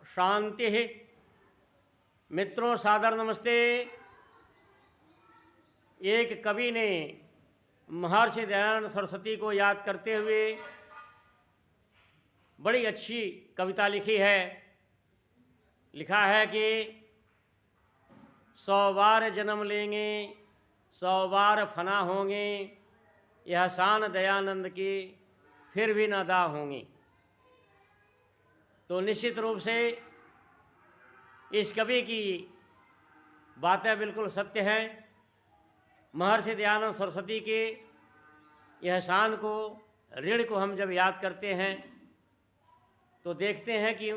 शांति। मित्रों सादर नमस्ते। एक कवि ने महर्षि दयानंद सरस्वती को याद करते हुए बड़ी अच्छी कविता लिखी है। लिखा है कि 100 बार जन्म लेंगे 100 बार फना होंगे, यह शान दयानंद की फिर भी न अदा होंगी। तो निश्चित रूप से इस कवि की बातें बिल्कुल सत्य हैं। महर्षि दयानंद सरस्वती के यह शान को, ऋण को हम जब याद करते हैं तो देखते हैं कि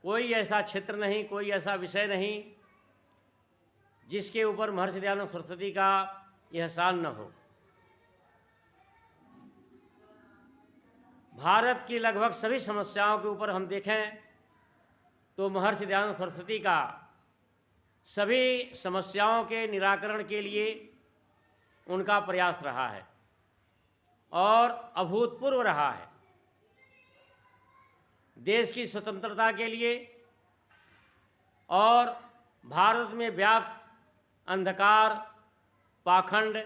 कोई ऐसा क्षेत्र नहीं, कोई ऐसा विषय नहीं जिसके ऊपर महर्षि दयानंद सरस्वती का यह शान न हो। भारत की लगभग सभी समस्याओं के ऊपर हम देखें तो महर्षि दयानंद सरस्वती का सभी समस्याओं के निराकरण के लिए उनका प्रयास रहा है और अभूतपूर्व रहा है। देश की स्वतंत्रता के लिए और भारत में व्याप्त अंधकार, पाखंड,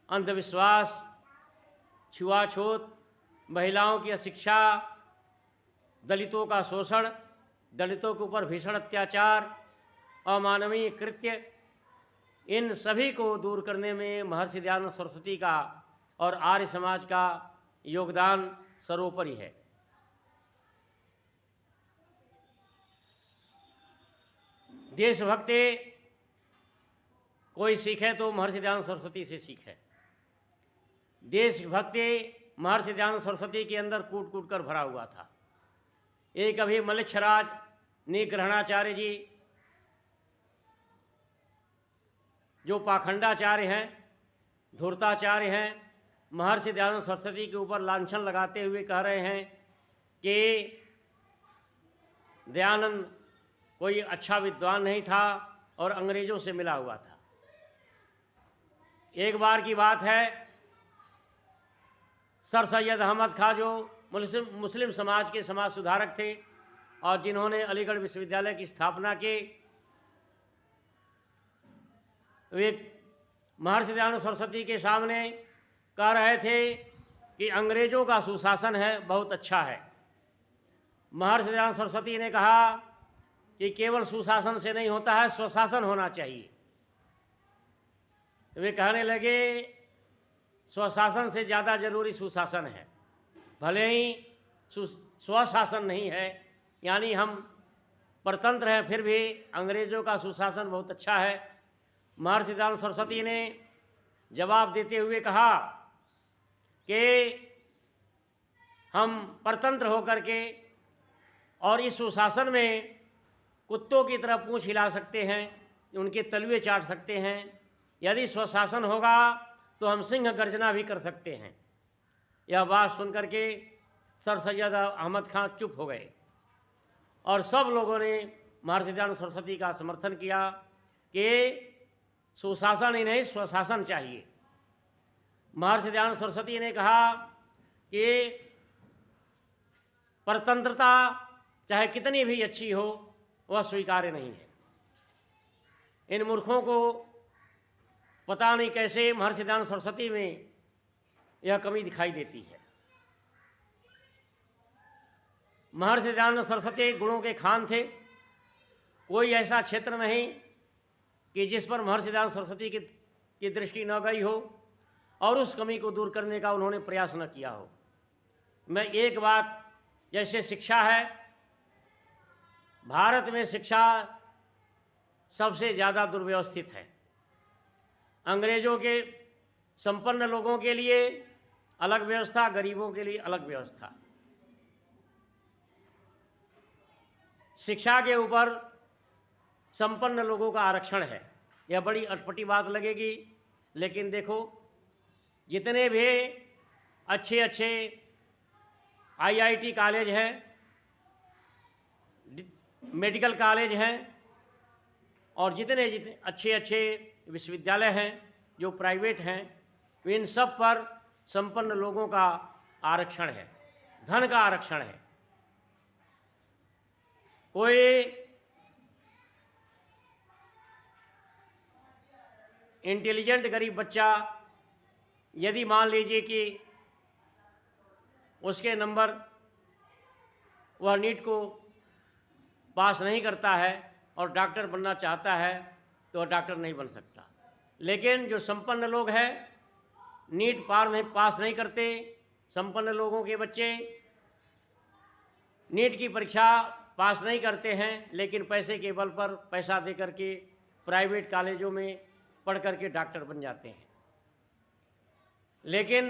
अंधविश्वास, छुआछूत, महिलाओं की अशिक्षा, दलितों का शोषण, दलितों के ऊपर भीषण अत्याचार, अमानवीय कृत्य, इन सभी को दूर करने में महर्षि दयानंद सरस्वती का और आर्य समाज का योगदान सर्वोपरि है। देशभक्ति कोई सीखे तो महर्षि दयानंद सरस्वती से सीखे। देशभक्ति महर्षि दयानंद सरस्वती के अंदर कूट कूट कर भरा हुआ था। एक अभी मल्लिच्छराज निग्रहणाचार्य जी जो पाखंडाचार्य हैं, धूर्ताचार्य हैं, महर्षि दयानंद सरस्वती के ऊपर लांछन लगाते हुए कह रहे हैं कि दयानंद कोई अच्छा विद्वान नहीं था और अंग्रेजों से मिला हुआ था। एक बार की बात है, सर सैयद अहमद खां जो मुस्लिम समाज के समाज सुधारक थे और जिन्होंने अलीगढ़ विश्वविद्यालय की स्थापना की, वे महर्षि दयानंद सरस्वती के सामने कह रहे थे कि अंग्रेजों का सुशासन है, बहुत अच्छा है। महर्षि दयानंद सरस्वती ने कहा कि केवल सुशासन से नहीं होता है, स्वशासन होना चाहिए। वे कहने लगे स्वशासन से ज़्यादा जरूरी सुशासन है, भले ही स्वशासन नहीं है, यानी हम परतंत्र हैं, फिर भी अंग्रेजों का सुशासन बहुत अच्छा है। महर्षि दयानंद सरस्वती ने जवाब देते हुए कहा कि हम परतंत्र होकर के और इस सुशासन में कुत्तों की तरह पूंछ हिला सकते हैं, उनके तलवे चाट सकते हैं। यदि स्वशासन होगा तो हम सिंह गर्जना भी कर सकते हैं। यह बात सुनकर के सर सैयद अहमद खां चुप हो गए और सब लोगों ने महर्षि दयानंद सरस्वती का समर्थन किया कि सुशासन ही नहीं, स्वशासन चाहिए। महर्षि दयानंद सरस्वती ने कहा कि परतंत्रता चाहे कितनी भी अच्छी हो, वह स्वीकार्य नहीं है। इन मूर्खों को पता नहीं कैसे महर्षि दयानंद सरस्वती में यह कमी दिखाई देती है। महर्षि दयानंद सरस्वती गुणों के खान थे। कोई ऐसा क्षेत्र नहीं कि जिस पर महर्षि दयानंद सरस्वती की दृष्टि न गई हो और उस कमी को दूर करने का उन्होंने प्रयास न किया हो। मैं एक बात, जैसे शिक्षा है, भारत में शिक्षा सबसे ज़्यादा दुर्व्यवस्थित है। अंग्रेजों के संपन्न लोगों के लिए अलग व्यवस्था, गरीबों के लिए अलग व्यवस्था। शिक्षा के ऊपर संपन्न लोगों का आरक्षण है। यह बड़ी अटपटी बात लगेगी, लेकिन देखो जितने भी अच्छे अच्छे IIT कॉलेज हैं, मेडिकल कॉलेज हैं और जितने अच्छे अच्छे विश्वविद्यालय हैं जो प्राइवेट हैं, इन सब पर संपन्न लोगों का आरक्षण है, धन का आरक्षण है। कोई इंटेलिजेंट गरीब बच्चा यदि मान लीजिए कि उसके नंबर वह नीट को पास नहीं करता है और डॉक्टर बनना चाहता है तो वह डॉक्टर नहीं बन सकता। लेकिन जो संपन्न लोग हैं नीट पास नहीं करते, संपन्न लोगों के बच्चे नीट की परीक्षा पास नहीं करते हैं, लेकिन पैसे के बल पर पैसा दे करके प्राइवेट कॉलेजों में पढ़ करके डॉक्टर बन जाते हैं। लेकिन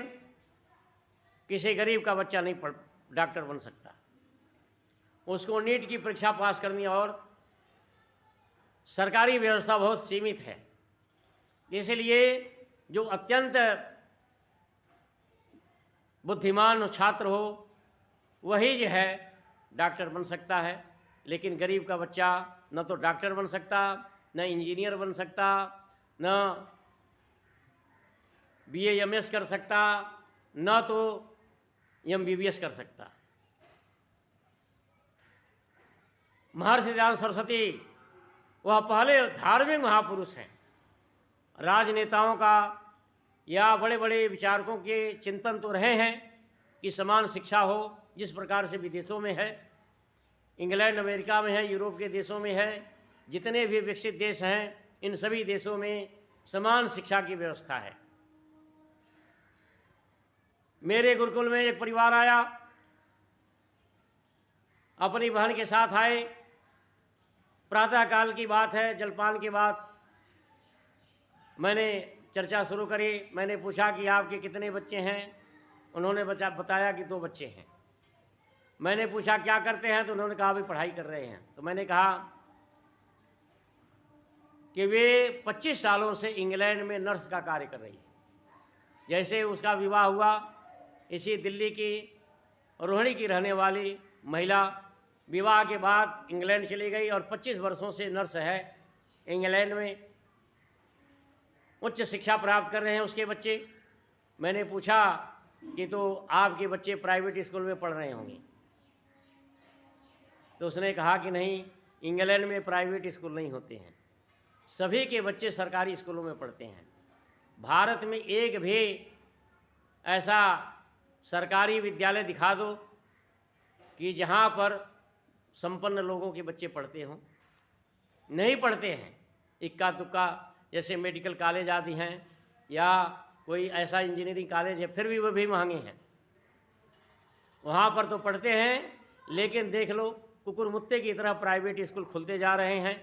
किसी गरीब का बच्चा नहीं डॉक्टर बन सकता, उसको नीट की परीक्षा पास करनी और सरकारी व्यवस्था बहुत सीमित है। इसलिए जो अत्यंत बुद्धिमान छात्र हो वही जो है डॉक्टर बन सकता है। लेकिन गरीब का बच्चा न तो डॉक्टर बन सकता, न इंजीनियर बन सकता, न BA MS कर सकता, न तो MBBS कर सकता। महर्षि दयानंद सरस्वती वह पहले धार्मिक महापुरुष हैं। राजनेताओं का या बड़े बड़े विचारकों के चिंतन तो रहे हैं कि समान शिक्षा हो, जिस प्रकार से विदेशों में है, इंग्लैंड अमेरिका में है, यूरोप के देशों में है, जितने भी विकसित देश हैं इन सभी देशों में समान शिक्षा की व्यवस्था है। मेरे गुरुकुल में एक परिवार आया, अपनी बहन के साथ आए, प्रातःकाल की बात है, जलपान के बाद मैंने चर्चा शुरू करी। मैंने पूछा कि आपके कितने बच्चे हैं? उन्होंने बताया कि 2 बच्चे हैं। मैंने पूछा क्या करते हैं? तो उन्होंने कहा अभी पढ़ाई कर रहे हैं। तो मैंने कहा कि वे 25 सालों से इंग्लैंड में नर्स का कार्य कर रही है। जैसे उसका विवाह हुआ, इसी दिल्ली की रोहिणी की रहने वाली महिला विवाह के बाद इंग्लैंड चली गई और 25 वर्षों से नर्स है इंग्लैंड में, उच्च शिक्षा प्राप्त कर रहे हैं उसके बच्चे। मैंने पूछा कि तो आपके बच्चे प्राइवेट स्कूल में पढ़ रहे होंगे? तो उसने कहा कि नहीं, इंग्लैंड में प्राइवेट स्कूल नहीं होते हैं, सभी के बच्चे सरकारी स्कूलों में पढ़ते हैं। भारत में एक भी ऐसा सरकारी विद्यालय दिखा दो कि जहाँ पर संपन्न लोगों के बच्चे पढ़ते हों। नहीं पढ़ते हैं, इक्का तुक्का, जैसे मेडिकल कॉलेज आदि हैं या कोई ऐसा इंजीनियरिंग कॉलेज है, फिर भी वो भी महंगे हैं, वहाँ पर तो पढ़ते हैं। लेकिन देख लो कुकुर मुत्ते की तरह प्राइवेट स्कूल खुलते जा रहे हैं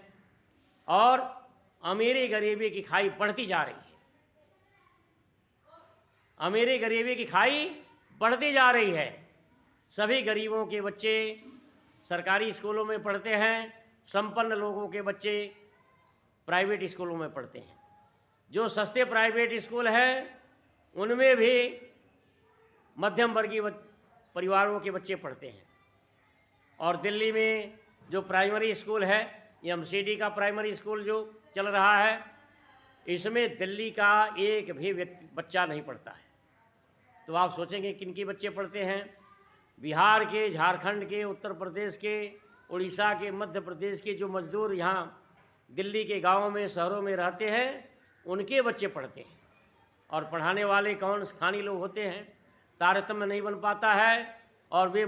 और अमीरी गरीबी की खाई बढ़ती जा रही है। अमीरी गरीबी की खाई बढ़ती जा रही है। सभी गरीबों के बच्चे सरकारी स्कूलों में पढ़ते हैं, संपन्न लोगों के बच्चे प्राइवेट स्कूलों में पढ़ते हैं। जो सस्ते प्राइवेट स्कूल हैं उनमें भी मध्यम वर्गीय परिवारों के बच्चे पढ़ते हैं। और दिल्ली में जो प्राइमरी स्कूल है, MCD का प्राइमरी स्कूल जो चल रहा है, इसमें दिल्ली का एक भी बच्चा नहीं पढ़ता है। तो आप सोचेंगे किनके बच्चे पढ़ते हैं? बिहार के, झारखंड के, उत्तर प्रदेश के, उड़ीसा के, मध्य प्रदेश के जो मजदूर यहाँ दिल्ली के गाँवों में, शहरों में रहते हैं, उनके बच्चे पढ़ते हैं। और पढ़ाने वाले कौन? स्थानीय लोग होते हैं। तारतम्य नहीं बन पाता है और वे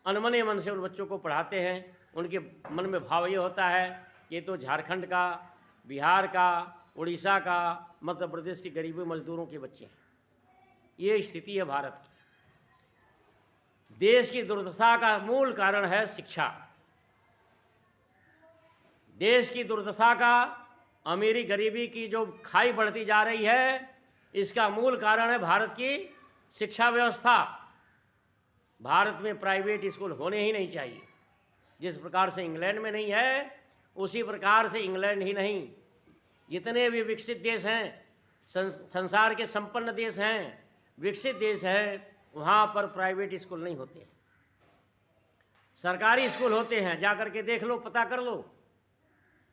अनमने मन से उन बच्चों को पढ़ाते हैं। उनके मन में भाव ये होता है कि तो झारखंड का, बिहार का, उड़ीसा का, मध्य प्रदेश के गरीबी मजदूरों के बच्चे हैं। ये स्थिति है भारत की। देश की दुर्दशा का मूल कारण है शिक्षा। देश की दुर्दशा का, अमीरी गरीबी की जो खाई बढ़ती जा रही है, इसका मूल कारण है भारत की शिक्षा व्यवस्था। भारत में प्राइवेट स्कूल होने ही नहीं चाहिए। जिस प्रकार से इंग्लैंड में नहीं है, उसी प्रकार से इंग्लैंड ही नहीं, जितने भी विकसित देश हैं, संसार के संपन्न देश हैं, विकसित देश हैं, वहाँ पर प्राइवेट स्कूल नहीं होते हैं, सरकारी स्कूल होते हैं। जा कर के देख लो, पता कर लो।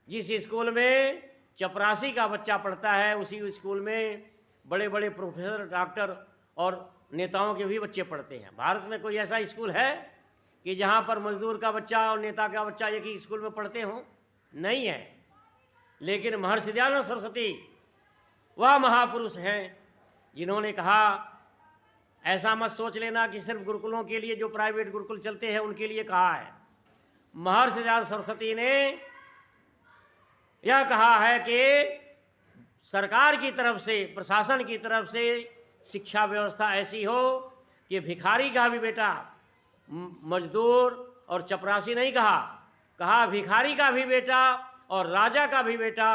जिस स्कूल में चपरासी का बच्चा पढ़ता है, उसी स्कूल में बड़े बड़े प्रोफेसर, डॉक्टर और नेताओं के भी बच्चे पढ़ते हैं। भारत में कोई ऐसा स्कूल है? कि जहाँ पर मजदूर का बच्चा और नेता का बच्चा एक ही स्कूल में पढ़ते हों, नहीं है। लेकिन महर्षि दयानंद सरस्वती वह महापुरुष हैं जिन्होंने कहा, ऐसा मत सोच लेना कि सिर्फ गुरुकुलों के लिए, जो प्राइवेट गुरुकुल चलते हैं उनके लिए कहा है। महर्षि दयानंद सरस्वती ने यह कहा है कि सरकार की तरफ से, प्रशासन की तरफ से शिक्षा व्यवस्था ऐसी हो कि भिखारी का भी बेटा, मजदूर और चपरासी नहीं कहा भिखारी का भी बेटा और राजा का भी बेटा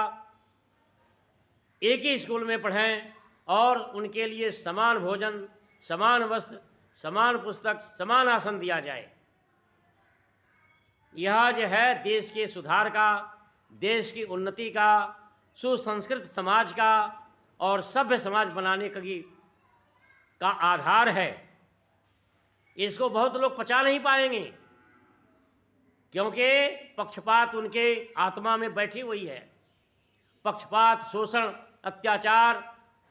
एक ही स्कूल में पढ़ें और उनके लिए समान भोजन, समान वस्त्र, समान पुस्तक, समान आसन दिया जाए। यह जो है देश के सुधार का, देश की उन्नति का, सुसंस्कृत समाज का और सभ्य समाज बनाने का आधार है। इसको बहुत लोग पचा नहीं पाएंगे क्योंकि पक्षपात उनके आत्मा में बैठी हुई है। पक्षपात, शोषण, अत्याचार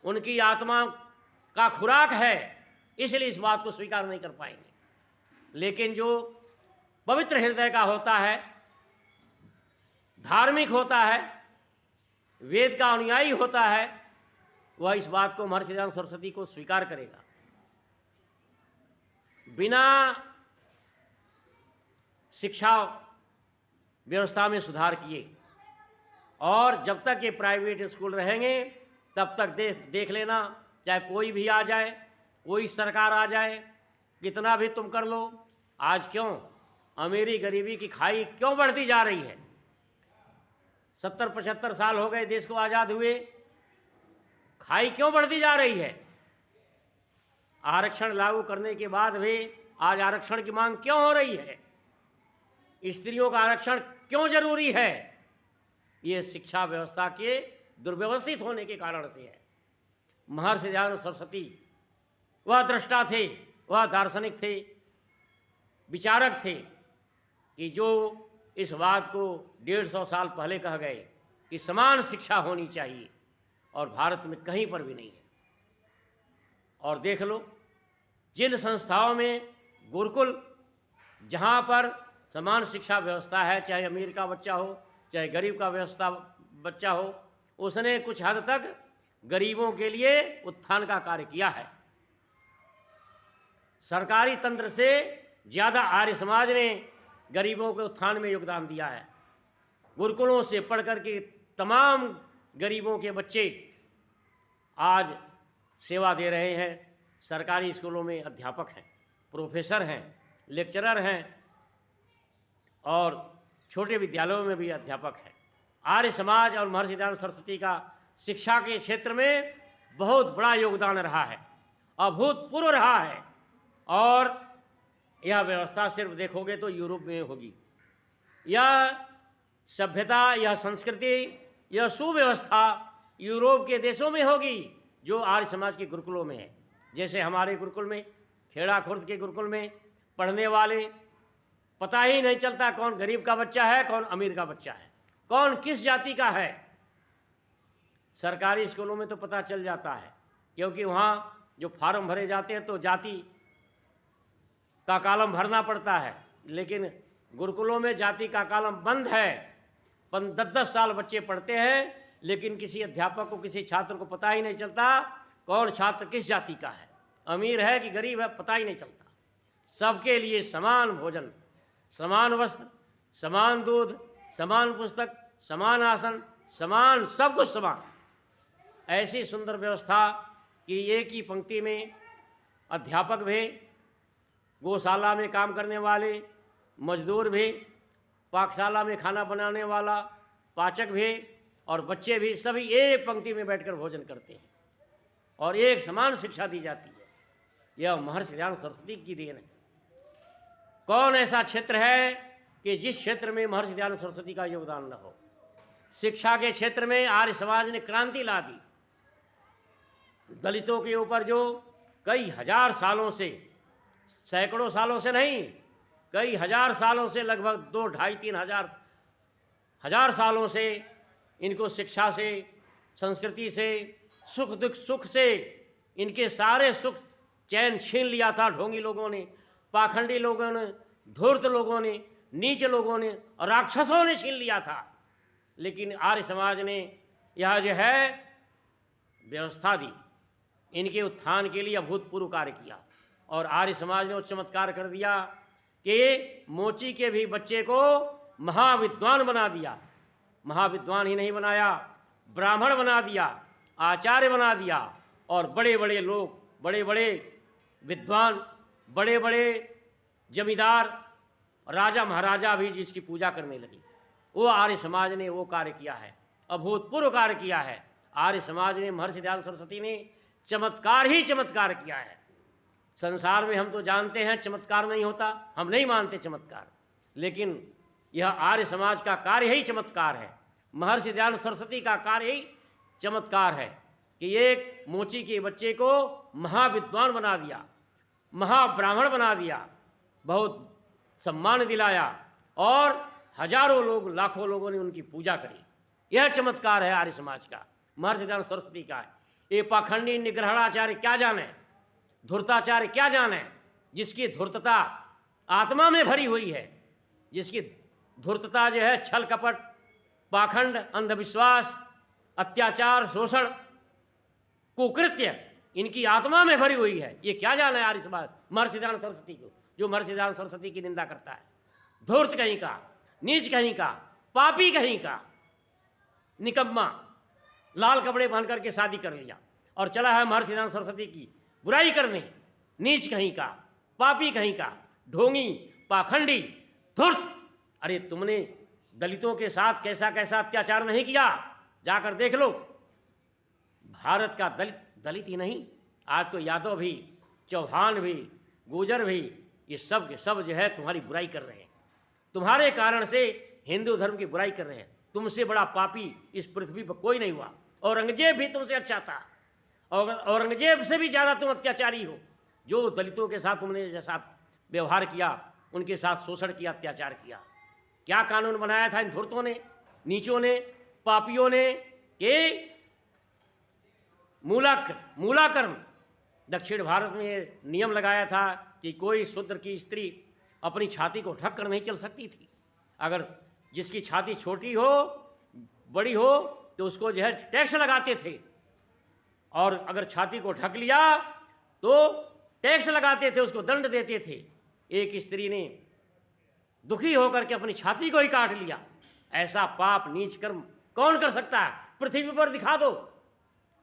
उनकी आत्मा का खुराक है, इसलिए इस बात को स्वीकार नहीं कर पाएंगे। लेकिन जो पवित्र हृदय का होता है, धार्मिक होता है, वेद का अनुयायी होता है, वह इस बात को, महर्षि दयानंद सरस्वती को स्वीकार करेगा। बिना शिक्षा व्यवस्था में सुधार किए और जब तक ये प्राइवेट स्कूल रहेंगे तब तक देख लेना, चाहे कोई भी आ जाए, कोई सरकार आ जाए, कितना भी तुम कर लो। आज क्यों अमीरी गरीबी की खाई क्यों बढ़ती जा रही है? 70-75 साल हो गए देश को आज़ाद हुए, खाई क्यों बढ़ती जा रही है? आरक्षण लागू करने के बाद भी आज आरक्षण की मांग क्यों हो रही है? स्त्रियों का आरक्षण क्यों जरूरी है? ये शिक्षा व्यवस्था के दुर्व्यवस्थित होने के कारण से है। महर्षि दयानंद सरस्वती वह दृष्टा थे, वह दार्शनिक थे, विचारक थे कि जो इस बात को 150 साल पहले कह गए कि समान शिक्षा होनी चाहिए, और भारत में कहीं पर भी नहीं है। और देख लो, जिन संस्थाओं में गुरुकुल, जहाँ पर समान शिक्षा व्यवस्था है, चाहे अमीर का बच्चा हो चाहे गरीब का बच्चा हो, उसने कुछ हद तक गरीबों के लिए उत्थान का कार्य किया है। सरकारी तंत्र से ज़्यादा आर्य समाज ने गरीबों के उत्थान में योगदान दिया है। गुरुकुलों से पढ़ कर के तमाम गरीबों के बच्चे आज सेवा दे रहे हैं। सरकारी स्कूलों में अध्यापक हैं, प्रोफेसर हैं, लेक्चरर हैं और छोटे विद्यालयों में भी अध्यापक हैं। आर्य समाज और महर्षि दयानंद सरस्वती का शिक्षा के क्षेत्र में बहुत बड़ा योगदान रहा है, अभूतपूर्व रहा है। और यह व्यवस्था सिर्फ देखोगे तो यूरोप में होगी। यह सभ्यता, यह संस्कृति, यह सुव्यवस्था यूरोप के देशों में होगी जो आर्य समाज के गुरुकुलों में है। जैसे हमारे गुरुकुल में, खेड़ा खुर्द के गुरुकुल में पढ़ने वाले पता ही नहीं चलता कौन गरीब का बच्चा है, कौन अमीर का बच्चा है, कौन किस जाति का है। सरकारी स्कूलों में तो पता चल जाता है, क्योंकि वहाँ जो फार्म भरे जाते हैं तो जाति का कॉलम भरना पड़ता है। लेकिन गुरुकुलों में जाति का कॉलम बंद है। 10-10 साल बच्चे पढ़ते हैं, लेकिन किसी अध्यापक को, किसी छात्र को पता ही नहीं चलता कौन छात्र किस जाति का है, अमीर है कि गरीब है, पता ही नहीं चलता। सबके लिए समान भोजन, समान वस्त्र, समान दूध, समान पुस्तक, समान आसन, समान सब कुछ समान। ऐसी सुंदर व्यवस्था कि एक ही पंक्ति में अध्यापक भी, गौशाला में काम करने वाले मजदूर भी, पाकशाला में खाना बनाने वाला पाचक भी और बच्चे भी, सभी एक पंक्ति में बैठकर भोजन करते हैं और एक समान शिक्षा दी जाती है। यह महर्षि दयानंद सरस्वती की देन है। कौन ऐसा क्षेत्र है कि जिस क्षेत्र में महर्षि दयानंद सरस्वती का योगदान न हो? शिक्षा के क्षेत्र में आर्य समाज ने क्रांति ला दी। दलितों के ऊपर जो कई हजार सालों से, सैकड़ों सालों से नहीं, कई हजार सालों से, लगभग 2, 2.5, 3 हजार सालों से इनको शिक्षा से, संस्कृति से, सुख दुख सुख से इनके सारे सुख चैन छीन लिया था ढोंगी लोगों ने, पाखंडी लोगों ने, धूर्त लोगों ने, नीच लोगों ने और राक्षसों ने छीन लिया था। लेकिन आर्य समाज ने यह जो है व्यवस्था दी, इनके उत्थान के लिए अभूतपूर्व कार्य किया। और आर्य समाज ने वो चमत्कार कर दिया कि मोची के भी बच्चे को महाविद्वान बना दिया। महाविद्वान ही नहीं बनाया, ब्राह्मण बना दिया, आचार्य बना दिया, और बड़े बड़े लोग, बड़े बड़े विद्वान, बड़े बड़े जमींदार, राजा महाराजा भी जिसकी पूजा करने लगी। वो आर्य समाज ने वो कार्य किया है, अभूतपूर्व कार्य किया है। आर्य समाज ने, महर्षि दयानंद सरस्वती ने चमत्कार ही चमत्कार किया है। संसार में हम तो जानते हैं चमत्कार नहीं होता, हम नहीं मानते चमत्कार, लेकिन यह आर्य समाज का कार्य ही चमत्कार है। महर्षि दयानंद सरस्वती का कार्य ही चमत्कार है कि एक मोची के बच्चे को महाविद्वान बना दिया, महाब्राह्मण बना दिया, बहुत सम्मान दिलाया, और हजारों लोग, लाखों लोगों ने उनकी पूजा करी। यह चमत्कार है आर्य समाज का, महर्षि दयानंद सरस्वती का है। ये पाखंडी निग्रहणाचार्य क्या जाने, धूर्ताचार्य क्या जाने, जिसकी धूर्तता आत्मा में भरी हुई है, जिसकी धूर्तता जो है छल कपट, पाखंड, अंधविश्वास, अत्याचार, शोषण, कुकृत्य इनकी आत्मा में भरी हुई है। ये क्या जाना है आर्य समाज महर्षि दयानंद सरस्वती को, जो महर्षि दयानंद सरस्वती की निंदा करता है। धूर्त कहीं का, नीच कहीं का, पापी कहीं का, निकम्मा, लाल कपड़े पहन करके शादी कर लिया और चला है महर्षि दयानंद सरस्वती की बुराई करने। नीच कहीं का, पापी कहीं का, ढोंगी, पाखंडी, धूर्त। अरे तुमने दलितों के साथ कैसा कैसा अत्याचार नहीं किया, जाकर देख लो। भारत का दलित ही नहीं, आज तो यादव भी, चौहान भी, गुर्जर भी, ये सब के सब जो है तुम्हारी बुराई कर रहे हैं। तुम्हारे कारण से हिंदू धर्म की बुराई कर रहे हैं। तुमसे बड़ा पापी इस पृथ्वी पर कोई नहीं हुआ। औरंगजेब भी तुमसे अच्छा था, और औरंगजेब से भी ज़्यादा तुम अत्याचारी हो। जो दलितों के साथ तुमने जैसा व्यवहार किया, उनके साथ शोषण किया, अत्याचार किया। क्या कानून बनाया था इन धूर्तों ने, नीचों ने, पापियों ने, कि मूलाकर्म। दक्षिण भारत में नियम लगाया था कि कोई शूद्र की स्त्री अपनी छाती को ढक कर नहीं चल सकती थी। अगर जिसकी छाती छोटी हो, बड़ी हो, तो उसको जो है टैक्स लगाते थे, और अगर छाती को ढक लिया तो टैक्स लगाते थे, उसको दंड देते थे। एक स्त्री ने दुखी होकर के अपनी छाती को ही काट लिया। ऐसा पाप, नीच कर्म कौन कर सकता है? पृथ्वी पर दिखा दो,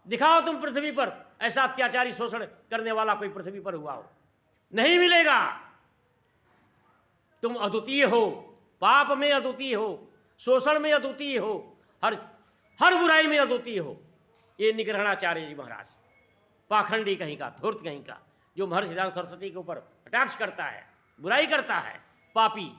दिखाओ तुम पृथ्वी पर ऐसा अत्याचारी शोषण करने वाला कोई पृथ्वी पर हुआ हो, नहीं मिलेगा। तुम अद्वितीय हो, पाप में अद्वितीय हो, शोषण में अद्वितीय हो, हर बुराई में अद्वितीय हो। ये निग्रहणाचार्य जी महाराज, पाखंडी कहीं का, धूर्त कहीं का, जो महर्षि दयानंद सरस्वती के ऊपर कटाक्ष करता है, बुराई करता है, पापी।